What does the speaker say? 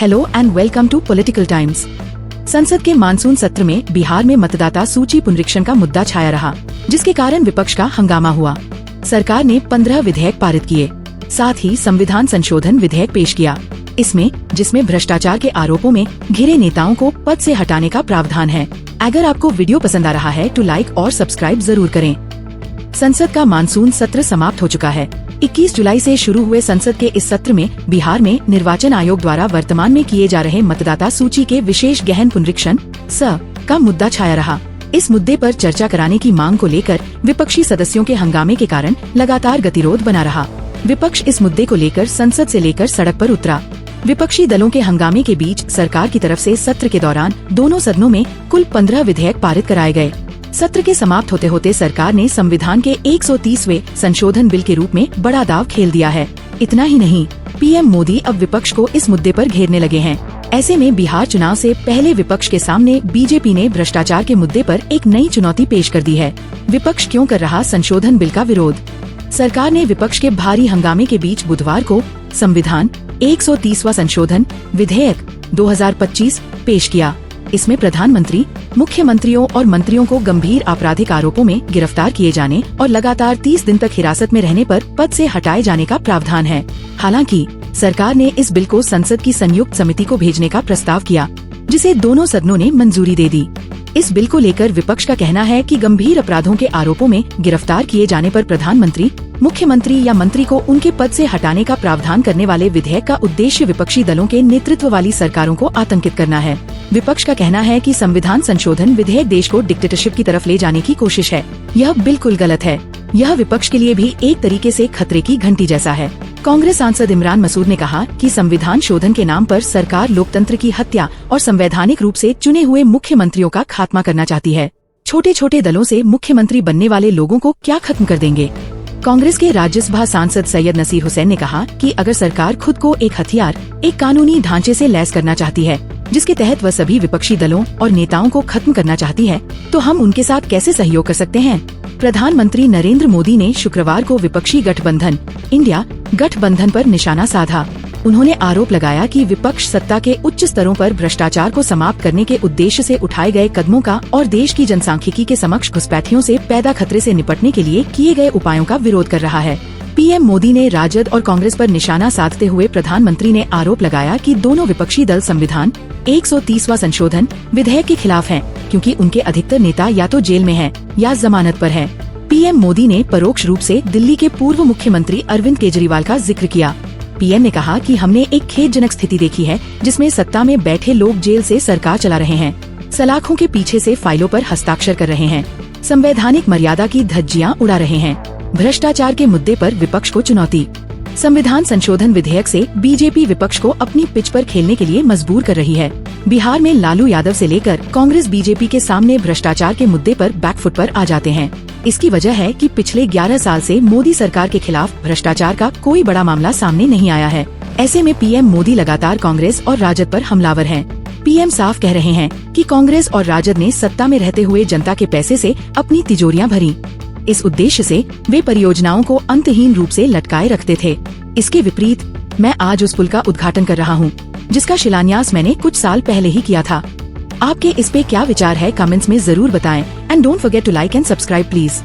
Hello and welcome to Political Times. संसद के monsoon सत्र में बिहार में मतदाता सूची पुनरीक्षण का मुद्दा छाया रहा, जिसके कारण विपक्ष का हंगामा हुआ। सरकार ने 15 विधेयक पारित किए, साथ ही संविधान संशोधन विधेयक पेश किया। जिसमें भ्रष्टाचार के आरोपों में घिरे नेताओं को पद से हटाने का प्रावधान है। अगर आपको वीडियो पसंद आ रहा है तो लाइक और सब्सक्राइब जरूर करें। संसद का मानसून सत्र समाप्त हो चुका है। 21 जुलाई से शुरू हुए संसद के इस सत्र में बिहार में निर्वाचन आयोग द्वारा वर्तमान में किए जा रहे मतदाता सूची के विशेष गहन पुनरीक्षण का मुद्दा छाया रहा। इस मुद्दे पर चर्चा कराने की मांग को लेकर विपक्षी सदस्यों के हंगामे के कारण लगातार गतिरोध बना रहा। विपक्ष इस मुद्दे को लेकर संसद से लेकर सड़क पर उतरा। विपक्षी दलों के हंगामे के बीच सरकार की तरफ से सत्र के दौरान दोनों सदनों में कुल 15 विधेयक पारित कराए गए। सत्र के समाप्त होते होते सरकार ने संविधान के 130वें संशोधन बिल के रूप में बड़ा दांव खेल दिया है। इतना ही नहीं, पीएम मोदी अब विपक्ष को इस मुद्दे पर घेरने लगे हैं। ऐसे में बिहार चुनाव से पहले विपक्ष के सामने बीजेपी ने भ्रष्टाचार के मुद्दे पर एक नई चुनौती पेश कर दी है। विपक्ष क्यों कर रहा संशोधन बिल का विरोध? सरकार ने विपक्ष के भारी हंगामे के बीच बुधवार को संविधान 130वां संशोधन विधेयक 2025 पेश किया। इसमें प्रधानमंत्री, मुख्यमंत्रियों और मंत्रियों को गंभीर आपराधिक आरोपों में गिरफ्तार किए जाने और लगातार 30 दिन तक हिरासत में रहने पर पद से हटाए जाने का प्रावधान है। हालांकि सरकार ने इस बिल को संसद की संयुक्त समिति को भेजने का प्रस्ताव किया, जिसे दोनों सदनों ने मंजूरी दे दी। इस बिल को लेकर विपक्ष का कहना है कि गंभीर अपराधों के आरोपों में गिरफ्तार किए जाने पर प्रधानमंत्री, मुख्यमंत्री या मंत्री को उनके पद से हटाने का प्रावधान करने वाले विधेयक का उद्देश्य विपक्षी दलों के नेतृत्व वाली सरकारों को आतंकित करना है। विपक्ष का कहना है कि संविधान संशोधन विधेयक देश को डिक्टेटरशिप की तरफ ले जाने की कोशिश है। यह बिल्कुल गलत है। यह विपक्ष के लिए भी एक तरीके से खतरे की घंटी जैसा है। कांग्रेस सांसद इमरान मसूद ने कहा कि संविधान शोधन के नाम पर सरकार लोकतंत्र की हत्या और संवैधानिक रूप से चुने हुए मुख्यमंत्रियों का खात्मा करना चाहती है। छोटे छोटे दलों से मुख्यमंत्री बनने वाले लोगों को क्या खत्म कर देंगे? कांग्रेस के राज्यसभा सांसद सैयद नसीर हुसैन ने कहा कि अगर सरकार खुद को एक हथियार, एक कानूनी ढांचे से लैस करना चाहती है, जिसके तहत वह सभी विपक्षी दलों और नेताओं को खत्म करना चाहती है, तो हम उनके साथ कैसे सहयोग कर सकते हैं? प्रधानमंत्री नरेंद्र मोदी ने शुक्रवार को विपक्षी गठबंधन इंडिया गठबंधन पर निशाना साधा। उन्होंने आरोप लगाया कि विपक्ष सत्ता के उच्च स्तरों पर भ्रष्टाचार को समाप्त करने के उद्देश्य से उठाए गए कदमों का और देश की जनसांख्यिकी के समक्ष घुसपैठियों से पैदा खतरे से निपटने के लिए किए गए उपायों का विरोध कर रहा है। पीएम मोदी ने राजद और कांग्रेस पर निशाना साधते हुए प्रधानमंत्री ने आरोप लगाया कि दोनों विपक्षी दल संविधान 130वां संशोधन विधेयक के खिलाफ हैं, क्योंकि उनके अधिकतर नेता या तो जेल में हैं या जमानत पर हैं। पीएम मोदी ने परोक्ष रूप से दिल्ली के पूर्व मुख्यमंत्री अरविंद केजरीवाल का जिक्र किया। पीएम ने कहा कि हमने एक खेदजनक स्थिति देखी है, जिसमें सत्ता में बैठे लोग जेल से सरकार चला रहे हैं, सलाखों के पीछे से फाइलों पर हस्ताक्षर कर रहे हैं, संवैधानिक मर्यादा की धज्जियां उड़ा रहे हैं। भ्रष्टाचार के मुद्दे पर विपक्ष को चुनौती। संविधान संशोधन विधेयक से बीजेपी विपक्ष को अपनी पिच पर खेलने के लिए मजबूर कर रही है। बिहार में लालू यादव से लेकर कांग्रेस बीजेपी के सामने भ्रष्टाचार के मुद्दे पर बैकफुट पर आ जाते हैं। इसकी वजह है कि पिछले 11 साल से मोदी सरकार के खिलाफ भ्रष्टाचार का कोई बड़ा मामला सामने नहीं आया है। ऐसे में पीएम मोदी लगातार कांग्रेस और राजद पर हमलावर हैं। पीएम साफ कह रहे हैं कि कांग्रेस और राजद ने सत्ता में रहते हुए जनता के पैसे से अपनी तिजोरियां भरी। इस उद्देश्य से वे परियोजनाओं को अंतहीन रूप से लटकाए रखते थे। इसके विपरीत मैं आज उस पुल का उद्घाटन कर रहा हूँ, जिसका शिलान्यास मैंने कुछ साल पहले ही किया था। आपके इस पे क्या विचार है? कमेंट्स में जरूर बताएं। And don't forget to like and subscribe please.